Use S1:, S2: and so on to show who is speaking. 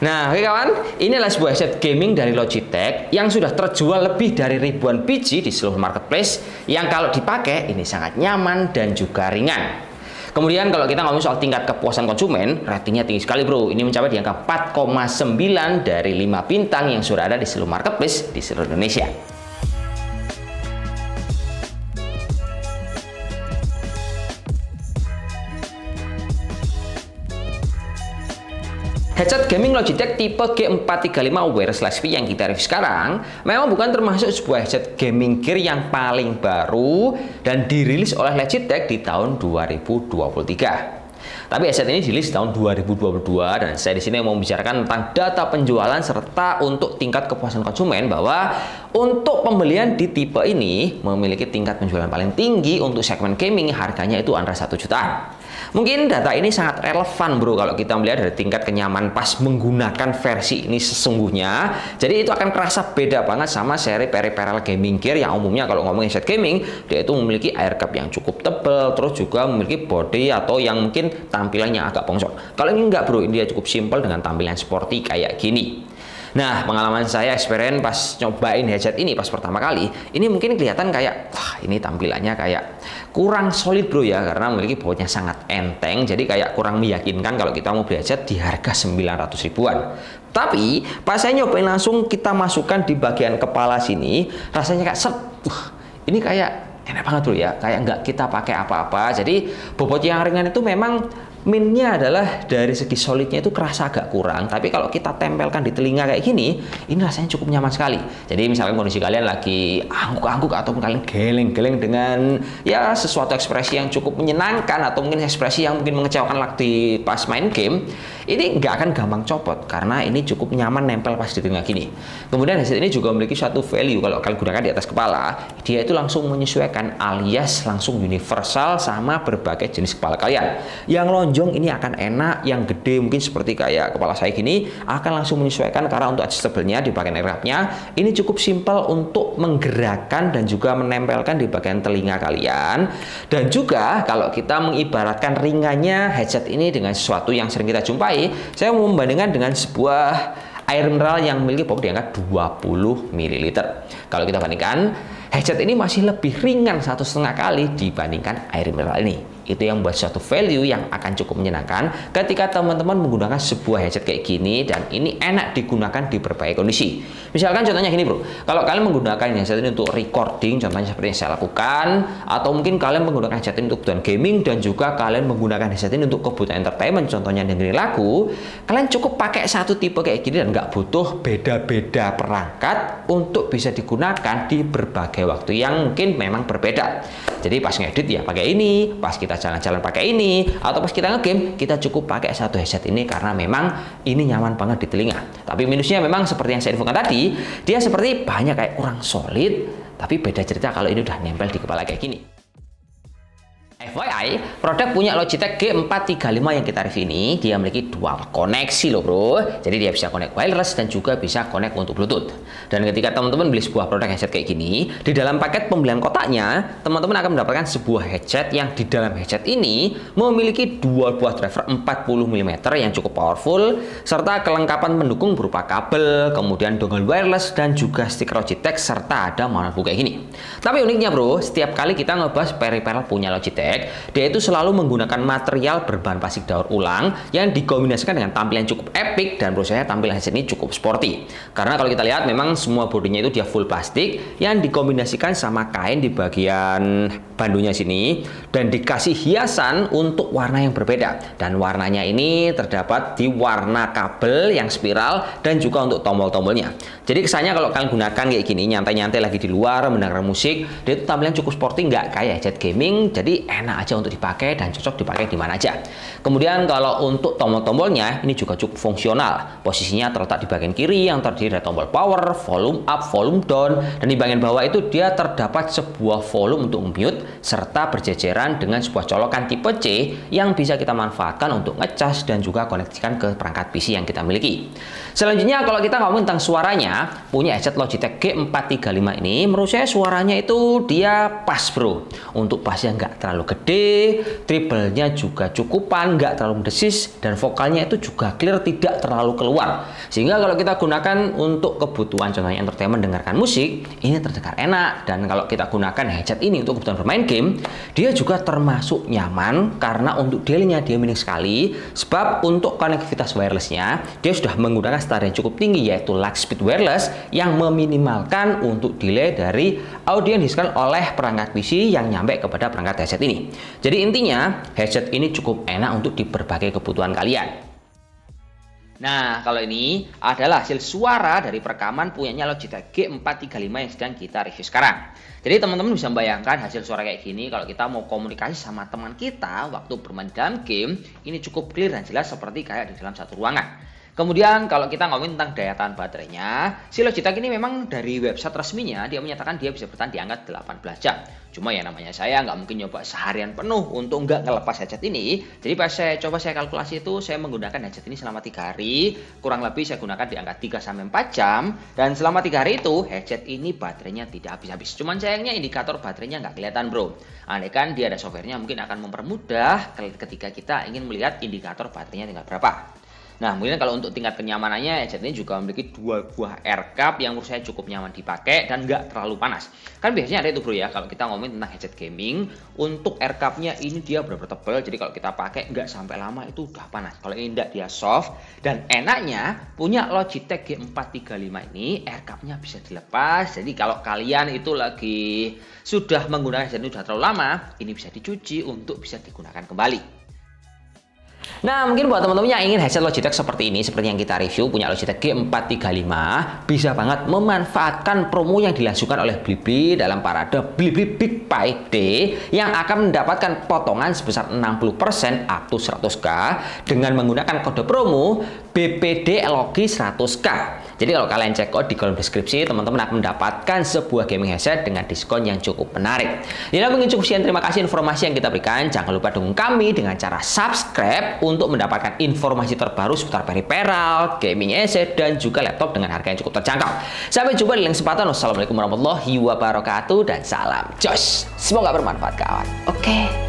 S1: Nah, oke kawan, ini adalah sebuah headset gaming dari Logitech yang sudah terjual lebih dari ribuan biji di seluruh marketplace, yang kalau dipakai ini sangat nyaman dan juga ringan. Kemudian kalau kita ngomong soal tingkat kepuasan konsumen, ratingnya tinggi sekali bro. Ini mencapai di angka 4,9 dari 5 bintang yang sudah ada di seluruh marketplace di seluruh Indonesia. Headset gaming Logitech tipe G435 Wireless V yang kita review sekarang memang bukan termasuk sebuah headset gaming gear yang paling baru dan dirilis oleh Logitech di tahun 2023. Tapi headset ini dirilis tahun 2022 dan saya di sini mau membicarakan tentang data penjualan serta untuk tingkat kepuasan konsumen, bahwa untuk pembelian di tipe ini memiliki tingkat penjualan paling tinggi untuk segmen gaming, harganya itu antara 1 jutaan. Mungkin data ini sangat relevan bro kalau kita melihat dari tingkat kenyamanan pas menggunakan versi ini sesungguhnya. Jadi itu akan kerasa beda banget sama seri peripheral gaming gear yang umumnya kalau ngomongin headset gaming, dia itu memiliki air cap yang cukup tebal, terus juga memiliki body atau yang mungkin tampilannya agak bongsor. Kalau ini enggak bro, ini dia cukup simple dengan tampilan sporty kayak gini. Nah, pengalaman saya experience pas nyobain headset ini pas pertama kali, ini mungkin kelihatan kayak, wah ini tampilannya kayak kurang solid bro ya, karena memiliki bobotnya sangat enteng, jadi kayak kurang meyakinkan kalau kita mau beli headset di harga 900 ribuan. Tapi pas saya nyobain langsung kita masukkan di bagian kepala sini, rasanya kayak set, ini kayak enak banget bro ya, kayak nggak kita pakai apa-apa. Jadi bobot yang ringan itu memang minnya adalah dari segi solidnya itu kerasa agak kurang, tapi kalau kita tempelkan di telinga kayak gini, ini rasanya cukup nyaman sekali. Jadi misalkan kondisi kalian lagi angguk-angguk ataupun kalian geleng-geleng dengan ya sesuatu ekspresi yang cukup menyenangkan atau mungkin ekspresi yang mungkin mengecewakan di pas main game, ini nggak akan gampang copot karena ini cukup nyaman nempel pas di telinga gini. Kemudian headset ini juga memiliki suatu value kalau kalian gunakan di atas kepala, dia itu langsung menyesuaikan alias langsung universal sama berbagai jenis kepala kalian. Yang lonjong ini akan enak, yang gede mungkin seperti kayak kepala saya gini akan langsung menyesuaikan karena untuk adjustable-nya di bagian earcap-nya ini cukup simpel untuk menggerakkan dan juga menempelkan di bagian telinga kalian. Dan juga kalau kita mengibaratkan ringannya headset ini dengan sesuatu yang sering kita jumpai, saya mau membandingkan dengan sebuah air mineral yang memiliki bobot di angka 20 ml. Kalau kita bandingkan, headset ini masih lebih ringan 1,5 kali dibandingkan air mineral ini. Itu yang buat suatu value yang akan cukup menyenangkan ketika teman-teman menggunakan sebuah headset kayak gini, dan ini enak digunakan di berbagai kondisi. Misalkan contohnya gini bro, kalau kalian menggunakan headset ini untuk recording, contohnya seperti yang saya lakukan, atau mungkin kalian menggunakan headset ini untuk kebutuhan gaming, dan juga kalian menggunakan headset ini untuk kebutuhan entertainment, contohnya dengerin lagu, kalian cukup pakai satu tipe kayak gini dan nggak butuh beda-beda perangkat untuk bisa digunakan di berbagai waktu yang mungkin memang berbeda. Jadi pas ngedit ya pakai ini, pas kita jalan-jalan pakai ini, atau pas kita ngegame kita cukup pakai satu headset ini karena memang ini nyaman banget di telinga. Tapi minusnya memang seperti yang saya infokan tadi, dia seperti banyak kayak kurang solid, tapi beda cerita kalau ini udah nempel di kepala kayak gini. FYI, produk punya Logitech G435 yang kita review ini, dia memiliki dual koneksi loh bro. Jadi dia bisa connect wireless dan juga bisa connect untuk Bluetooth. Dan ketika teman-teman beli sebuah produk headset kayak gini, di dalam paket pembelian kotaknya, teman-teman akan mendapatkan sebuah headset yang di dalam headset ini memiliki dua buah driver 40 mm yang cukup powerful, serta kelengkapan pendukung berupa kabel, kemudian dongle wireless, dan juga stiker Logitech, serta ada manual buku kayak gini. Tapi uniknya bro, setiap kali kita ngebahas peripheral punya Logitech, dia itu selalu menggunakan material berbahan plastik daur ulang yang dikombinasikan dengan tampilan cukup epic, dan menurut saya tampilan headset ini cukup sporty. Karena kalau kita lihat memang semua bodinya itu dia full plastik yang dikombinasikan sama kain di bagian bandunya sini, dan dikasih hiasan untuk warna yang berbeda. Dan warnanya ini terdapat di warna kabel yang spiral dan juga untuk tombol-tombolnya. Jadi kesannya kalau kalian gunakan kayak gini, nyantai-nyantai lagi di luar mendengar musik, dia itu tampilan cukup sporty, nggak kayak headset gaming. Jadi enak aja untuk dipakai dan cocok dipakai di mana aja. Kemudian kalau untuk tombol-tombolnya ini juga cukup fungsional. Posisinya terletak di bagian kiri yang terdiri dari tombol power, volume up, volume down, dan di bagian bawah itu dia terdapat sebuah volume untuk mute serta berjejeran dengan sebuah colokan tipe C yang bisa kita manfaatkan untuk ngecas dan juga koneksikan ke perangkat PC yang kita miliki. Selanjutnya kalau kita ngomong tentang suaranya, punya headset Logitech G435 ini menurut saya suaranya suaranya itu dia pas bro. Untuk bassnya nggak terlalu gede, treble-nya juga cukupan, nggak terlalu mendesis, dan vokalnya itu juga clear, tidak terlalu keluar. Sehingga kalau kita gunakan untuk kebutuhan contohnya entertainment, dengarkan musik, ini terdengar enak. Dan kalau kita gunakan headset ini untuk kebutuhan bermain game, dia juga termasuk nyaman karena untuk delay-nya dia minim sekali. Sebab untuk konektivitas wirelessnya, dia sudah menggunakan standar yang cukup tinggi, yaitu Lightspeed Wireless yang meminimalkan untuk delay dari audio yang dihasilkan oleh perangkat PC yang nyampe kepada perangkat headset ini. Jadi intinya headset ini cukup enak untuk di berbagai kebutuhan kalian. Nah, kalau ini adalah hasil suara dari perekaman punyanya Logitech G435 yang sedang kita review sekarang. Jadi teman-teman bisa membayangkan hasil suara kayak gini kalau kita mau komunikasi sama teman kita waktu bermain dalam game, ini cukup clear dan jelas seperti kayak di dalam satu ruangan. Kemudian kalau kita ngomongin tentang daya tahan baterainya, si Logitech ini memang dari website resminya dia menyatakan dia bisa bertahan di angka 18 jam. Cuma ya namanya saya nggak mungkin nyoba seharian penuh untuk nggak ngelepas headset ini. Jadi pas saya kalkulasi itu saya menggunakan headset ini selama 3 hari, kurang lebih saya gunakan di angka 3-4 jam. Dan selama 3 hari itu headset ini baterainya tidak habis-habis. Cuman sayangnya indikator baterainya nggak kelihatan bro. Andai kan dia ada softwarenya mungkin akan mempermudah ketika kita ingin melihat indikator baterainya tinggal berapa. Nah, kemudian kalau untuk tingkat kenyamanannya, headset ini juga memiliki 2 buah air cup yang menurut saya cukup nyaman dipakai dan nggak terlalu panas. Kan biasanya ada itu bro ya, kalau kita ngomongin tentang headset gaming, untuk air cupnya ini dia benar-benar tebal, jadi kalau kita pakai nggak sampai lama itu udah panas. Kalau ini enggak, dia soft, dan enaknya punya Logitech G435 ini, air cupnya bisa dilepas, jadi kalau kalian itu lagi sudah menggunakan headset ini sudah terlalu lama, ini bisa dicuci untuk bisa digunakan kembali. Nah, mungkin buat teman-teman yang ingin headset Logitech seperti ini, seperti yang kita review, punya Logitech G435, bisa banget memanfaatkan promo yang dilangsungkan oleh Blibli dalam parade Blibli Big Buy Day yang akan mendapatkan potongan sebesar 60% up to 100k dengan menggunakan kode promo BPD Logi 100k. Jadi kalau kalian cek out di kolom deskripsi, teman-teman akan mendapatkan sebuah gaming headset dengan diskon yang cukup menarik. Jadi mungkin cukup sekian, terima kasih informasi yang kita berikan. Jangan lupa dukung kami dengan cara subscribe untuk mendapatkan informasi terbaru seputar peripheral, gaming headset, dan juga laptop dengan harga yang cukup terjangkau. Sampai jumpa di lain kesempatan. Wassalamualaikum warahmatullahi wabarakatuh dan salam joss. Semoga bermanfaat kawan. Oke.